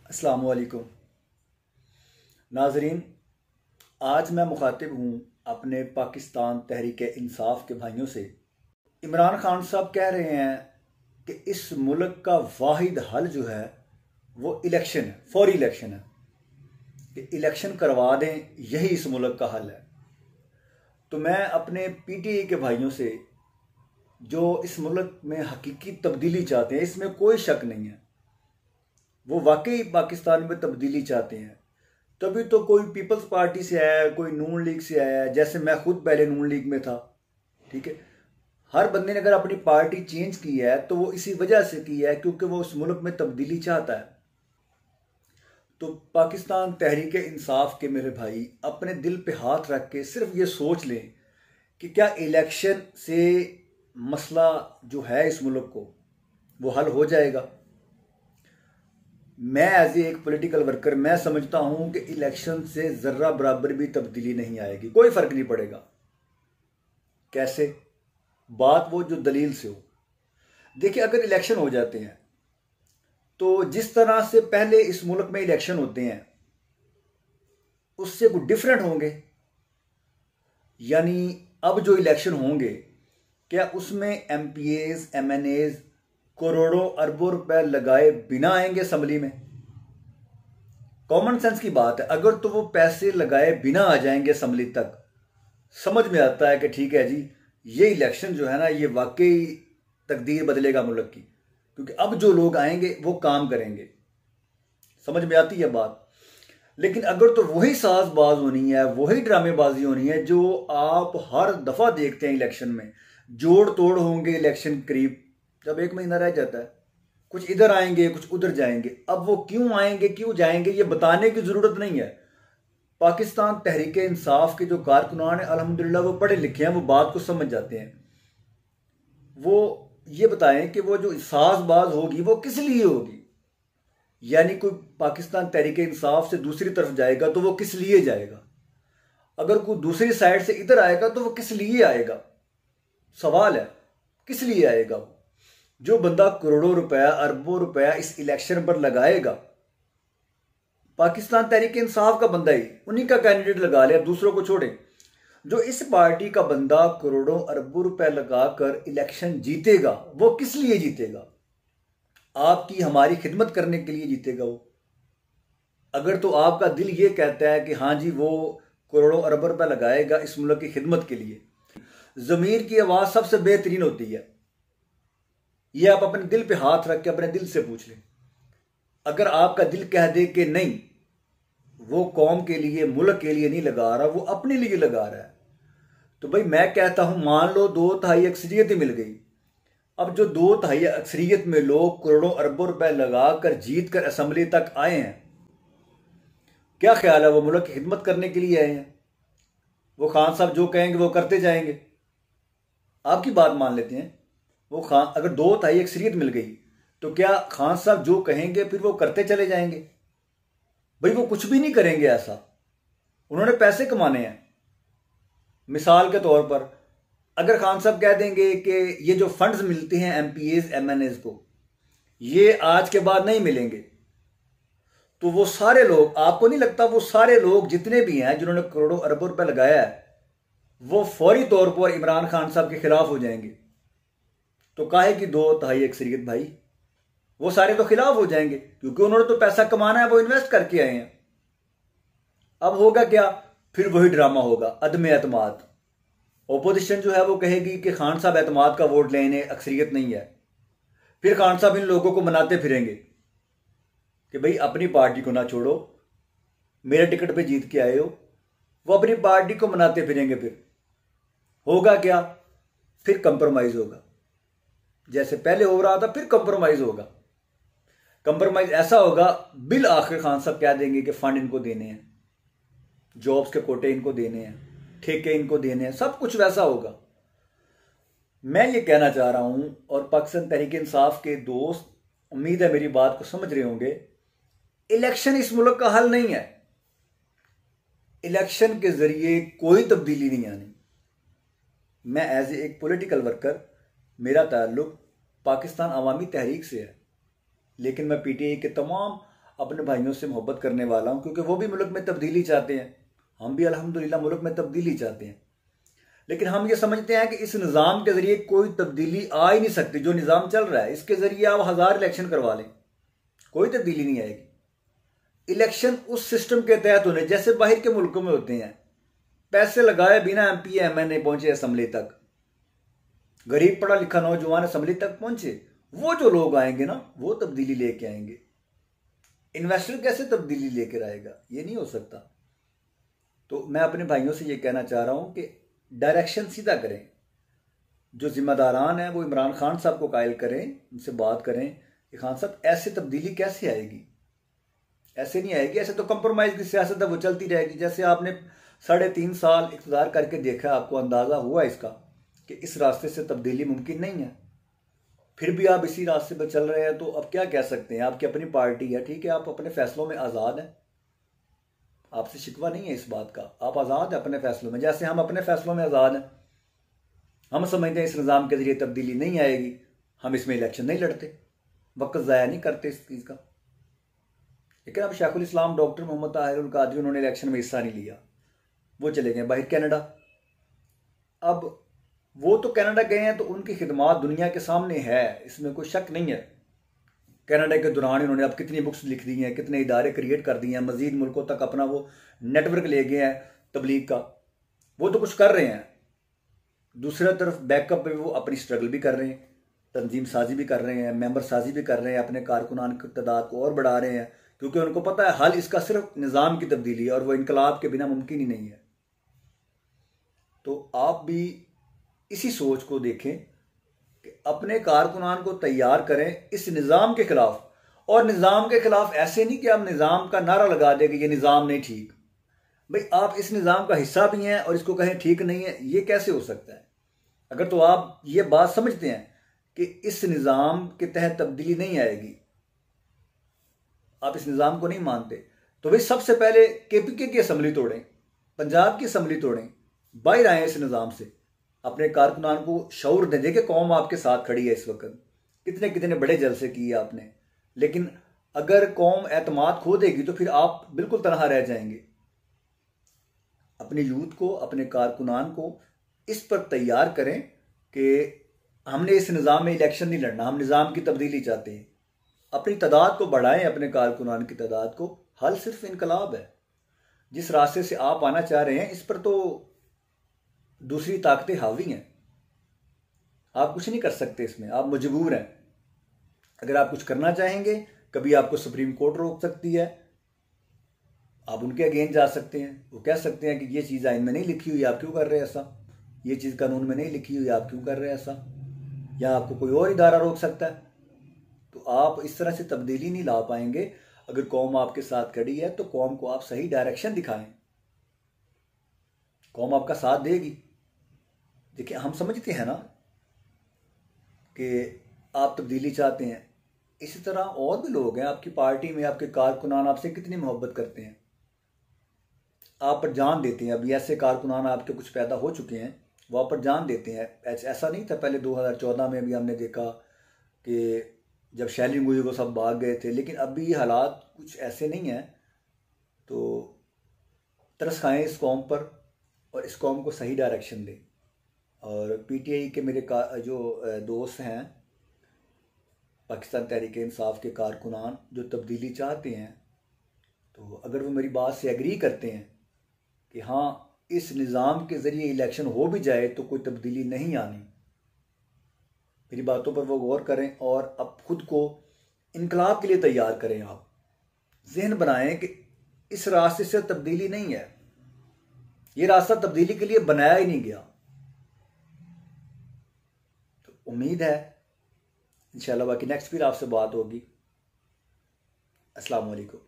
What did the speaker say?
अस्सलाम वालेकुम नाजरीन। आज मैं मुखातिब हूँ अपने पाकिस्तान तहरीक इंसाफ के भाइयों से। इमरान खान साहब कह रहे हैं कि इस मुल्क का वाहिद हल जो है वो इलेक्शन है, फौरी इलेक्शन है, कि इलेक्शन करवा दें, यही इस मुल्क का हल है। तो मैं अपने पीटीआई के भाइयों से, जो इस मुल्क में हकीकी तब्दीली चाहते हैं, इसमें कोई शक नहीं है, वो वाकई पाकिस्तान में तब्दीली चाहते हैं, तभी तो कोई पीपल्स पार्टी से आया है, कोई नून लीग से आया है। जैसे मैं खुद पहले नून लीग में था, ठीक है। हर बंदे ने अगर अपनी पार्टी चेंज की है तो वो इसी वजह से की है क्योंकि वो उस मुल्क में तब्दीली चाहता है। तो पाकिस्तान तहरीक इंसाफ के मेरे भाई अपने दिल पे हाथ रख के सिर्फ ये सोच लें कि क्या इलेक्शन से मसला जो है इस मुल्क को वो हल हो जाएगा। मैं एज एक पॉलिटिकल वर्कर मैं समझता हूं कि इलेक्शन से जर्रा बराबर भी तब्दीली नहीं आएगी, कोई फर्क नहीं पड़ेगा। कैसे? बात वो जो दलील से हो। देखिए, अगर इलेक्शन हो जाते हैं तो जिस तरह से पहले इस मुल्क में इलेक्शन होते हैं उससे कुछ डिफरेंट होंगे। यानी अब जो इलेक्शन होंगे, क्या उसमें एमपीएज एमएनएज करोड़ों अरबों रुपए लगाए बिना आएंगे असम्बली में? कॉमन सेंस की बात है, अगर तो वो पैसे लगाए बिना आ जाएंगे असम्बली तक, समझ में आता है कि ठीक है जी, ये इलेक्शन जो है ना, ये वाकई तकदीर बदलेगा मुल्क की, क्योंकि अब जो लोग आएंगे वो काम करेंगे। समझ में आती है बात। लेकिन अगर तो वही साजबाज होनी है, वही ड्रामेबाजी होनी है जो आप हर दफा देखते हैं इलेक्शन में, जोड़ तोड़ होंगे इलेक्शन करीब, जब एक महीना रह जाता है, कुछ इधर आएंगे कुछ उधर जाएंगे। अब वो क्यों आएंगे क्यों जाएंगे ये बताने की जरूरत नहीं है। पाकिस्तान तहरीक इंसाफ के जो कारकुनान है अल्हम्दुलिल्लाह वो पढ़े लिखे हैं, वो बात को समझ जाते हैं। वो ये बताएं कि वो जो साजबाज होगी वो किस लिए होगी। यानी कोई पाकिस्तान तहरीक इंसाफ से दूसरी तरफ जाएगा तो वो किस लिए जाएगा, अगर कोई दूसरी साइड से इधर आएगा तो वो किस लिए आएगा। सवाल है किस लिए आएगा वो। जो बंदा करोड़ों रुपया अरबों रुपया इस इलेक्शन पर लगाएगा, पाकिस्तान तहरीक इंसाफ का बंदा ही, उन्हीं का कैंडिडेट लगा ले, अब दूसरों को छोड़े। जो इस पार्टी का बंदा करोड़ों अरबों रुपए लगाकर इलेक्शन जीतेगा, वो किस लिए जीतेगा? आपकी हमारी खिदमत करने के लिए जीतेगा वो। अगर तो आपका दिल ये कहता है कि हाँ जी वो करोड़ों अरबों रुपए लगाएगा इस मुल्क की खिदमत के लिए, जमीर की आवाज सबसे बेहतरीन होती है। ये आप अपने दिल पे हाथ रख के अपने दिल से पूछ लें। अगर आपका दिल कह दे कि नहीं, वो कौम के लिए मुल्क के लिए नहीं लगा रहा, वो अपने लिए लगा रहा है, तो भाई मैं कहता हूं मान लो 2/3 अक्सरियत ही मिल गई। अब जो 2/3 अक्सरियत में लोग करोड़ों अरबों रुपए लगाकर जीत कर असम्बली तक आए हैं, क्या ख्याल है वो मुल्क की खिदमत करने के लिए आए हैं? वो खान साहब जो कहेंगे वो करते जाएंगे। आपकी बात मान लेते हैं, वो खान अगर 2/3 अक्सरियत मिल गई तो क्या खान साहब जो कहेंगे फिर वो करते चले जाएंगे? भाई वो कुछ भी नहीं करेंगे ऐसा, उन्होंने पैसे कमाने हैं। मिसाल के तौर पर अगर खान साहब कह देंगे कि ये जो फंड्स मिलते हैं एमपीएज एमएनएज को, ये आज के बाद नहीं मिलेंगे, तो वो सारे लोग, आपको नहीं लगता वो सारे लोग जितने भी हैं जिन्होंने करोड़ों अरबों रुपए लगाया है, वो फौरी तौर पर इमरान खान साहब के खिलाफ हो जाएंगे? तो काहे की 2/3 अक्सरियत भाई, वो सारे तो खिलाफ हो जाएंगे क्योंकि उन्होंने तो पैसा कमाना है, वो इन्वेस्ट करके आए हैं। अब होगा क्या? फिर वही ड्रामा होगा, अदम एतमाद। ओपोजिशन जो है वो कहेगी कि खान साहब एतमाद का वोट लेने अक्सरियत नहीं है। फिर खान साहब इन लोगों को मनाते फिरेंगे कि भाई अपनी पार्टी को ना छोड़ो, मेरे टिकट पे जीत के आए हो। वो अपनी पार्टी को मनाते फिरेंगे। फिर होगा क्या? फिर कंप्रोमाइज होगा, जैसे पहले हो रहा था, फिर कंप्रोमाइज होगा। कंप्रोमाइज ऐसा होगा, बिल आखिर खान साहब कह देंगे कि फंड इनको देने हैं, जॉब्स के कोटे इनको देने हैं, ठेके इनको देने हैं, सब कुछ वैसा होगा। मैं ये कहना चाह रहा हूं, और पाकिस्तान तहरीक इंसाफ के दोस्त उम्मीद है मेरी बात को समझ रहे होंगे, इलेक्शन इस मुल्क का हल नहीं है। इलेक्शन के जरिए कोई तब्दीली नहीं आनी। मैं एज एक पॉलिटिकल वर्कर, मेरा ताल्लुक पाकिस्तान अवामी तहरीक से है, लेकिन मैं पीटीआई के तमाम अपने भाइयों से मोहब्बत करने वाला हूँ, क्योंकि वो भी मुल्क में तब्दीली चाहते हैं, हम भी अल्हम्दुलिल्लाह मुल्क में तब्दीली चाहते हैं। लेकिन हम ये समझते हैं कि इस निज़ाम के ज़रिए कोई तब्दीली आ ही नहीं सकती। जो निज़ाम चल रहा है इसके ज़रिए आप 1000 इलेक्शन करवा लें, कोई तब्दीली नहीं आएगी। इलेक्शन उस सिस्टम के तहत होने जैसे बाहर के मुल्कों में होते हैं, पैसे लगाए बिना MP MNA पहुंचे असम्बली तक, गरीब पढ़ा लिखा नौजवान असम्बली तक पहुंचे। वो जो लोग आएंगे ना, वो तब्दीली लेके आएंगे। इन्वेस्टर कैसे तब्दीली लेकर आएगा? ये नहीं हो सकता। तो मैं अपने भाइयों से ये कहना चाह रहा हूं कि डायरेक्शन सीधा करें। जो जिम्मेदारान हैं वो इमरान खान साहब को कायल करें, उनसे बात करें कि खान साहब ऐसे तब्दीली कैसे आएगी? ऐसे नहीं आएगी। ऐसे तो कंप्रोमाइज की सियासत है, वो चलती रहेगी। जैसे आपने 3.5 साल इक़्तिदार करके देखा, आपको अंदाजा हुआ इसका कि इस रास्ते से तब्दीली मुमकिन नहीं है, फिर भी आप इसी रास्ते पर चल रहे हैं। तो अब क्या कह सकते हैं? आपकी अपनी पार्टी है, ठीक है, आप अपने फैसलों में आज़ाद हैं, आपसे शिकवा नहीं है इस बात का, आप आज़ाद हैं अपने फैसलों में, जैसे हम अपने फैसलों में आज़ाद हैं। हम समझते हैं इस निज़ाम के जरिए तब्दीली नहीं आएगी, हम इसमें इलेक्शन नहीं लड़ते, वक्त ज़ाया नहीं करते इस चीज़ का। लेकिन अब शेखुल इस्लाम डॉक्टर मोहम्मद ताहिरुल कादरी, उन्होंने इलेक्शन में हिस्सा नहीं लिया, वो चले गए बाहर कनाडा। अब वो तो कनाडा गए हैं तो उनकी खिदमात दुनिया के सामने है, इसमें कोई शक नहीं है। कनाडा के दौरान इन्होंने अब कितनी बुक्स लिख दी हैं, कितने इदारे क्रिएट कर दिए हैं, मजीद मुल्कों तक अपना वो नेटवर्क ले गए हैं तबलीग का, वो तो कुछ कर रहे हैं। दूसरी तरफ बैकअप पे वो अपनी स्ट्रगल भी कर रहे हैं, तंजीम साजी भी कर रहे हैं, मेंबर साजी भी कर रहे हैं, अपने कारकुनान की तादाद को और बढ़ा रहे हैं, क्योंकि उनको पता है हल इसका सिर्फ निज़ाम की तब्दीली है और वो इनकलाब के बिना मुमकिन ही नहीं है। तो आप भी इसी सोच को देखें कि अपने कारकुनान को तैयार करें इस निज़ाम के खिलाफ। और निज़ाम के खिलाफ ऐसे नहीं कि आप निज़ाम का नारा लगा दें कि ये निज़ाम नहीं ठीक। भाई आप इस निज़ाम का हिस्सा भी हैं और इसको कहें ठीक नहीं है, ये कैसे हो सकता है? अगर तो आप ये बात समझते हैं कि इस निज़ाम के तहत तब्दीली नहीं आएगी, आप इस निज़ाम को नहीं मानते, तो भाई सबसे पहले KPK की असम्बली तोड़ें, पंजाब की असम्बली तोड़ें, बाहर आए इस निज़ाम से, अपने कारकुनान को शऊर दें। देखिए कौम आपके साथ खड़ी है इस वक्त, कितने कितने बड़े जलसे किए आपने, लेकिन अगर कौम एतमाद खो देगी तो फिर आप बिल्कुल तनहा रह जाएंगे। अपने यूथ को, अपने कारकुनान को इस पर तैयार करें कि हमने इस निज़ाम में इलेक्शन नहीं लड़ना, हम निज़ाम की तब्दीली चाहते हैं। अपनी तादाद को बढ़ाएं, अपने कारकुनान की तादाद को। हल सिर्फ इनकलाब है। जिस रास्ते से आप आना चाह रहे हैं इस पर तो दूसरी ताकतें हावी हैं, आप कुछ नहीं कर सकते इसमें, आप मजबूर हैं। अगर आप कुछ करना चाहेंगे, कभी आपको सुप्रीम कोर्ट रोक सकती है, आप उनके अगेंस्ट जा सकते हैं। वो कह सकते हैं कि ये चीज़ आइन में नहीं लिखी हुई, आप क्यों कर रहे हैं ऐसा, ये चीज़ कानून में नहीं लिखी हुई, आप क्यों कर रहे हैं ऐसा, या आपको कोई और इदारा रोक सकता है। तो आप इस तरह से तब्दीली नहीं ला पाएंगे। अगर कौम आपके साथ खड़ी है तो कौम को आप सही डायरेक्शन दिखाएं, कौम आपका साथ देगी। देखिए हम समझते हैं ना कि आप तब्दीली चाहते हैं, इसी तरह और भी लोग हैं आपकी पार्टी में, आपके कारकुनान आपसे कितनी मोहब्बत करते हैं, आप पर जान देते हैं। अभी ऐसे कारकुनान आपके कुछ पैदा हो चुके हैं, वो आप पर जान देते हैं। ऐसा नहीं था पहले, 2014 में भी हमने देखा कि जब शैली मुझे वो सब भाग गए थे, लेकिन अभी हालात कुछ ऐसे नहीं हैं। तो तरस खाएँ इस कौम पर और इस कौम को सही डायरेक्शन दें। और PTI के मेरे जो दोस्त हैं, पाकिस्तान तहरीक इंसाफ के कारकुनान जो तब्दीली चाहते हैं, तो अगर वो मेरी बात से एग्री करते हैं कि हाँ इस निज़ाम के ज़रिए इलेक्शन हो भी जाए तो कोई तब्दीली नहीं आनी, मेरी बातों पर वो गौर करें और अब खुद को इनकलाब के लिए तैयार करें। आप जहन बनाएं कि इस रास्ते से तब्दीली नहीं है, ये रास्ता तब्दीली के लिए बनाया ही नहीं गया। तो उम्मीद है इंशाल्लाह बाकी नेक्स्ट फिर आपसे बात होगी। अस्सलाम वालेकुम।